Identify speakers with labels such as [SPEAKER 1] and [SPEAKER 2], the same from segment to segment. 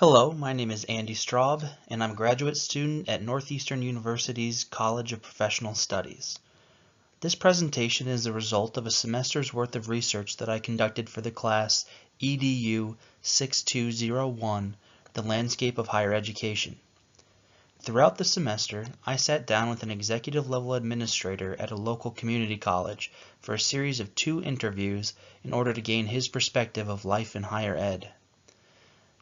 [SPEAKER 1] Hello, my name is Andy Straub, and I'm a graduate student at Northeastern University's College of Professional Studies. This presentation is the result of a semester's worth of research that I conducted for the class EDU 6201, The Landscape of Higher Education. Throughout the semester, I sat down with an executive-level administrator at a local community college for a series of 2 interviews in order to gain his perspective of life in higher ed.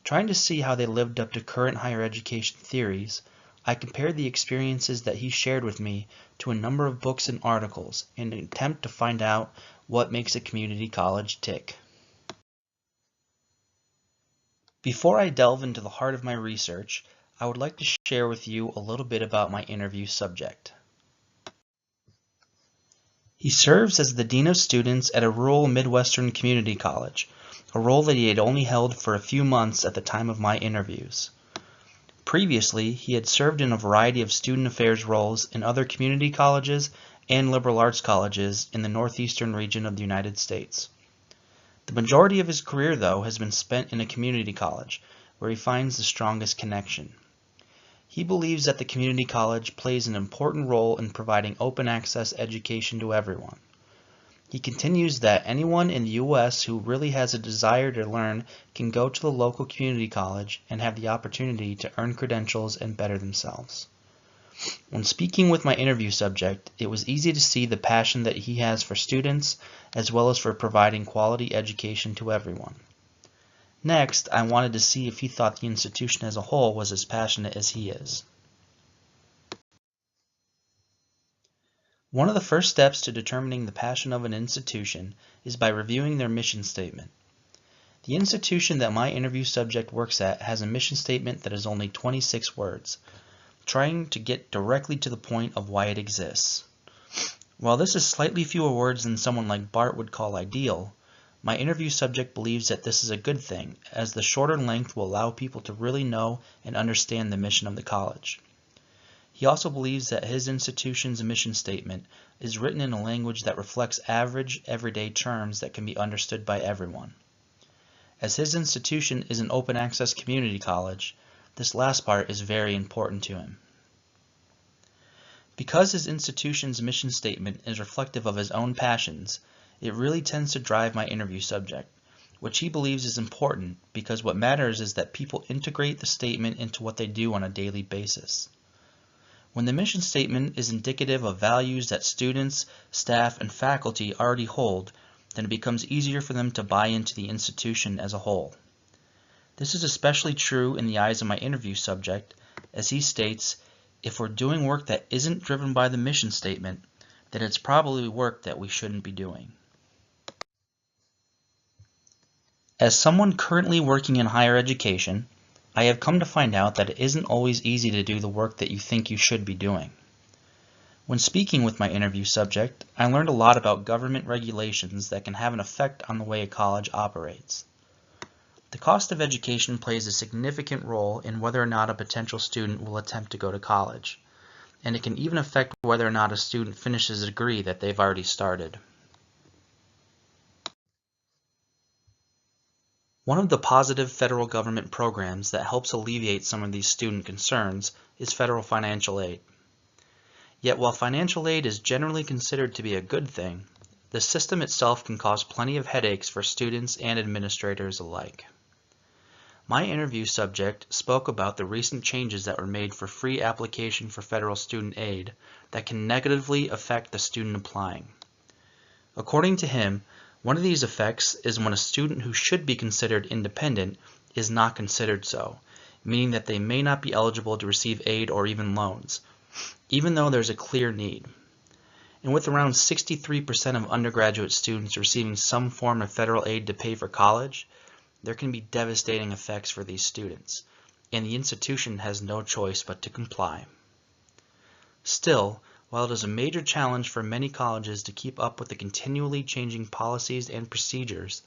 [SPEAKER 1] Trying to see how they lived up to current higher education theories, I compared the experiences that he shared with me to a number of books and articles in an attempt to find out what makes a community college tick. Before I delve into the heart of my research, I would like to share with you a little bit about my interview subject. He serves as the Dean of Students at a rural Midwestern community college, a role that he had only held for a few months at the time of my interviews. Previously, he had served in a variety of student affairs roles in other community colleges and liberal arts colleges in the northeastern region of the United States. The majority of his career, though, has been spent in a community college, where he finds the strongest connection. He believes that the community college plays an important role in providing open access education to everyone. He continues that anyone in the U.S. who really has a desire to learn can go to the local community college and have the opportunity to earn credentials and better themselves. When speaking with my interview subject, it was easy to see the passion that he has for students as well as for providing quality education to everyone. Next, I wanted to see if he thought the institution as a whole was as passionate as he is. One of the first steps to determining the passion of an institution is by reviewing their mission statement. The institution that my interview subject works at has a mission statement that is only 26 words, trying to get directly to the point of why it exists. While this is slightly fewer words than someone like Bart would call ideal, my interview subject believes that this is a good thing, as the shorter length will allow people to really know and understand the mission of the college. He also believes that his institution's mission statement is written in a language that reflects average, everyday terms that can be understood by everyone. As his institution is an open access community college, this last part is very important to him. Because his institution's mission statement is reflective of his own passions, it really tends to drive my interview subject, which he believes is important because what matters is that people integrate the statement into what they do on a daily basis. When the mission statement is indicative of values that students, staff, and faculty already hold, then it becomes easier for them to buy into the institution as a whole. This is especially true in the eyes of my interview subject, as he states, if we're doing work that isn't driven by the mission statement, then it's probably work that we shouldn't be doing. As someone currently working in higher education, I have come to find out that it isn't always easy to do the work that you think you should be doing. When speaking with my interview subject, I learned a lot about government regulations that can have an effect on the way a college operates. The cost of education plays a significant role in whether or not a potential student will attempt to go to college, and it can even affect whether or not a student finishes a degree that they've already started. One of the positive federal government programs that helps alleviate some of these student concerns is federal financial aid. Yet while financial aid is generally considered to be a good thing, the system itself can cause plenty of headaches for students and administrators alike. My interview subject spoke about the recent changes that were made for free application for federal student aid that can negatively affect the student applying. According to him, one of these effects is when a student who should be considered independent is not considered so, meaning that they may not be eligible to receive aid or even loans, even though there's a clear need. And with around 63% of undergraduate students receiving some form of federal aid to pay for college, there can be devastating effects for these students, and the institution has no choice but to comply. Still, while it is a major challenge for many colleges to keep up with the continually changing policies and procedures,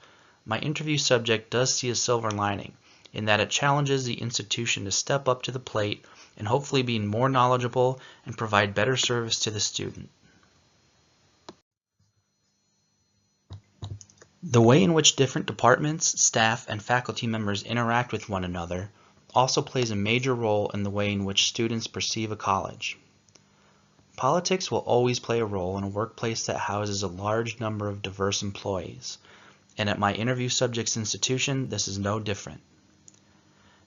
[SPEAKER 1] my interview subject does see a silver lining in that it challenges the institution to step up to the plate and hopefully be more knowledgeable and provide better service to the student. The way in which different departments, staff, and faculty members interact with one another, also plays a major role in the way in which students perceive a college. Politics will always play a role in a workplace that houses a large number of diverse employees, and at my interview subject's institution, this is no different.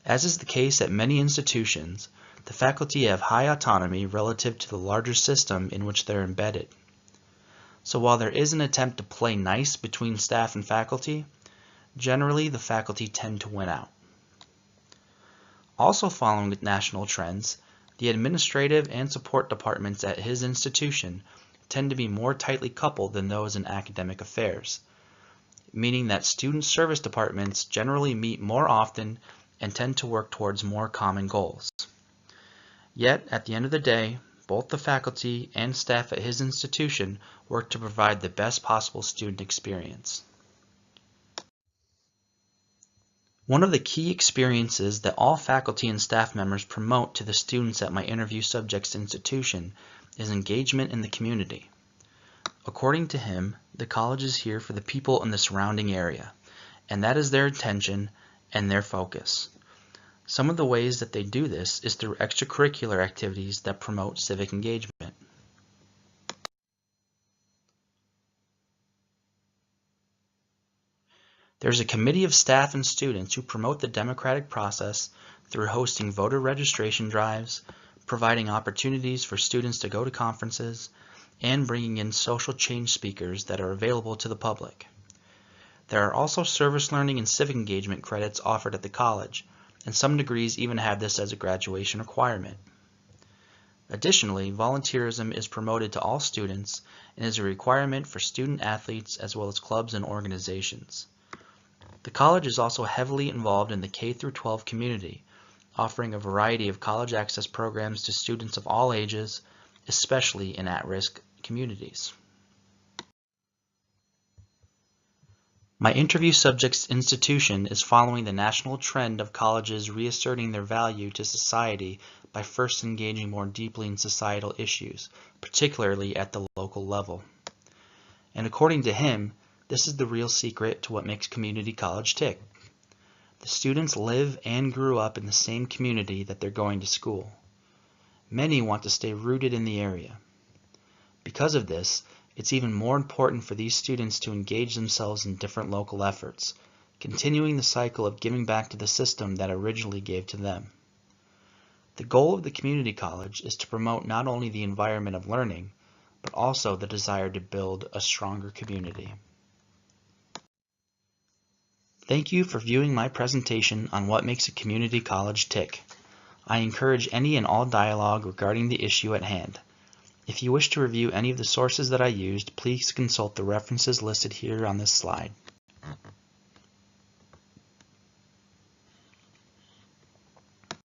[SPEAKER 1] As is the case at many institutions, the faculty have high autonomy relative to the larger system in which they're embedded. So while there is an attempt to play nice between staff and faculty, generally the faculty tend to win out. Also following the national trends, the administrative and support departments at his institution tend to be more tightly coupled than those in academic affairs, meaning that student service departments generally meet more often and tend to work towards more common goals. Yet, at the end of the day, both the faculty and staff at his institution work to provide the best possible student experience. One of the key experiences that all faculty and staff members promote to the students at my interview subject's institution is engagement in the community. According to him, the college is here for the people in the surrounding area, and that is their intention and their focus. Some of the ways that they do this is through extracurricular activities that promote civic engagement. There's a committee of staff and students who promote the democratic process through hosting voter registration drives, providing opportunities for students to go to conferences, and bringing in social change speakers that are available to the public. There are also service learning and civic engagement credits offered at the college, and some degrees even have this as a graduation requirement. Additionally, volunteerism is promoted to all students and is a requirement for student athletes as well as clubs and organizations. The college is also heavily involved in the K-12 community, offering a variety of college access programs to students of all ages, especially in at-risk communities. My interview subject's institution is following the national trend of colleges reasserting their value to society by first engaging more deeply in societal issues, particularly at the local level. And according to him, this is the real secret to what makes community college tick. The students live and grew up in the same community that they're going to school. Many want to stay rooted in the area. Because of this, it's even more important for these students to engage themselves in different local efforts, continuing the cycle of giving back to the system that originally gave to them. The goal of the community college is to promote not only the environment of learning, but also the desire to build a stronger community. Thank you for viewing my presentation on what makes a community college tick. I encourage any and all dialogue regarding the issue at hand. If you wish to review any of the sources that I used, please consult the references listed here on this slide.